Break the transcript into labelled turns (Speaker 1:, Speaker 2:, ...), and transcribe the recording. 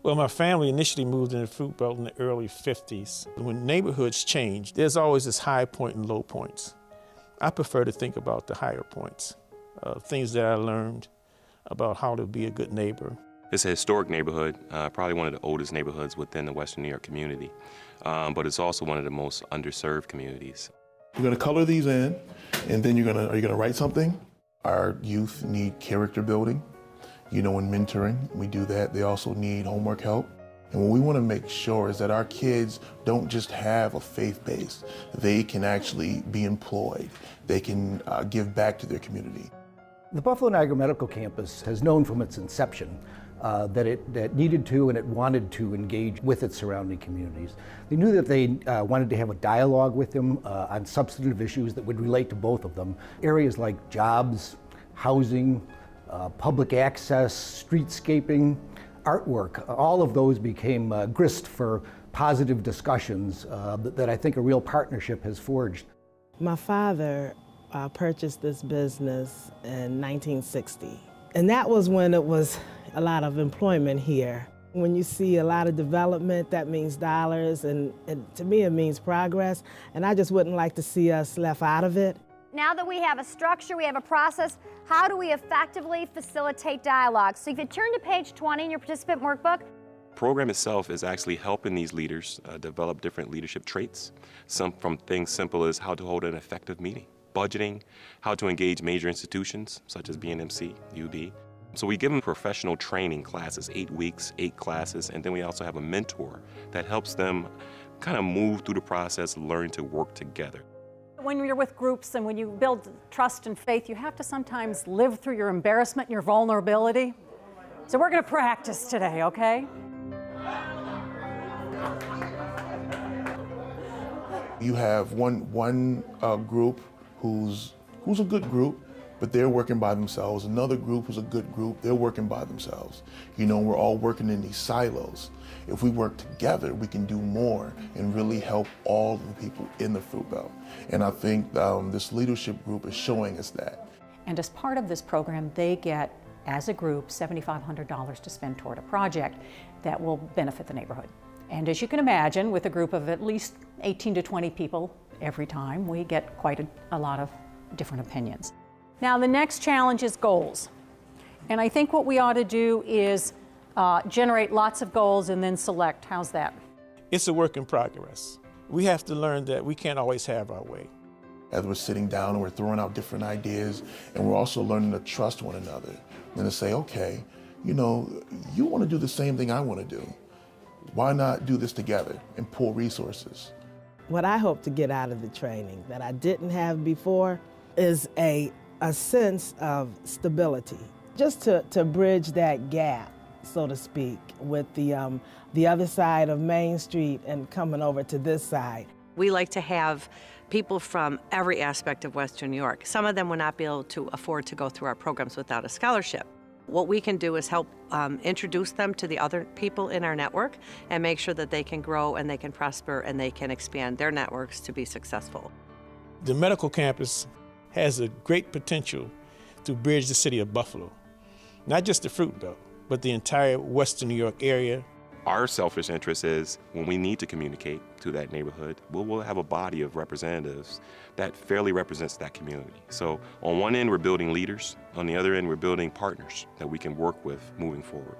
Speaker 1: Well, my family initially moved in the Fruit Belt in the early 50s. When neighborhoods change, there's always this high point and low points. I prefer to think about the higher points, things that I learned about how to be a good neighbor.
Speaker 2: It's a historic neighborhood, probably one of the oldest neighborhoods within the Western New York community, but it's also one of the most underserved communities.
Speaker 3: You're going to color these in, and then are you going to write something? Our youth need character building, and mentoring. We do that. They also need homework help. And what we want to make sure is that our kids don't just have a faith base. They can actually be employed. They can give back to their community.
Speaker 4: The Buffalo Niagara Medical Campus has known from its inception that it needed to and it wanted to engage with its surrounding communities. They knew that they wanted to have a dialogue with them on substantive issues that would relate to both of them. Areas like jobs, housing, public access, streetscaping, artwork, all of those became grist for positive discussions that I think a real partnership has forged.
Speaker 5: My father purchased this business in 1960, and that was when it was a lot of employment here. When you see a lot of development, that means dollars, and to me it means progress, and I just wouldn't like to see us left out of it.
Speaker 6: Now that we have a structure, we have a process, how do we effectively facilitate dialogue? So if you turn to page 20 in your participant workbook.
Speaker 2: The program itself is actually helping these leaders develop different leadership traits, some from things simple as how to hold an effective meeting, budgeting, how to engage major institutions such as BNMC, UB. So we give them professional training classes, 8 weeks, 8 classes, and then we also have a mentor that helps them kind of move through the process, learn to work together.
Speaker 7: When you're with groups and when you build trust and faith, you have to sometimes live through your embarrassment and your vulnerability. So we're going to practice today, okay?
Speaker 3: You have one group who's a good group, but they're working by themselves. Another group who's a good group, they're working by themselves. We're all working in these silos. If we work together, we can do more and really help all of the people in the Fruit Belt. And I think this leadership group is showing us that.
Speaker 8: And as part of this program, they get, as a group, $7,500 to spend toward a project that will benefit the neighborhood. And as you can imagine, with a group of at least 18 to 20 people every time, we get quite a lot of different opinions.
Speaker 7: Now the next challenge is goals. And I think what we ought to do is generate lots of goals and then select. How's that?
Speaker 1: It's a work in progress. We have to learn that we can't always have our way.
Speaker 3: As we're sitting down and we're throwing out different ideas, and we're also learning to trust one another and to say, okay, you want to do the same thing I want to do. Why not do this together and pool resources?
Speaker 5: What I hope to get out of the training that I didn't have before is a sense of stability, just to bridge that gap, so to speak, with the other side of Main Street and coming over to this side.
Speaker 9: We like to have people from every aspect of Western New York. Some of them will not be able to afford to go through our programs without a scholarship. What we can do is help introduce them to the other people in our network and make sure that they can grow and they can prosper and they can expand their networks to be successful.
Speaker 1: The medical campus has a great potential to bridge the city of Buffalo. Not just the Fruit Belt, but the entire Western New York area.
Speaker 2: Our selfish interest is when we need to communicate to that neighborhood, we'll have a body of representatives that fairly represents that community. So on one end, we're building leaders. On the other end, we're building partners that we can work with moving forward.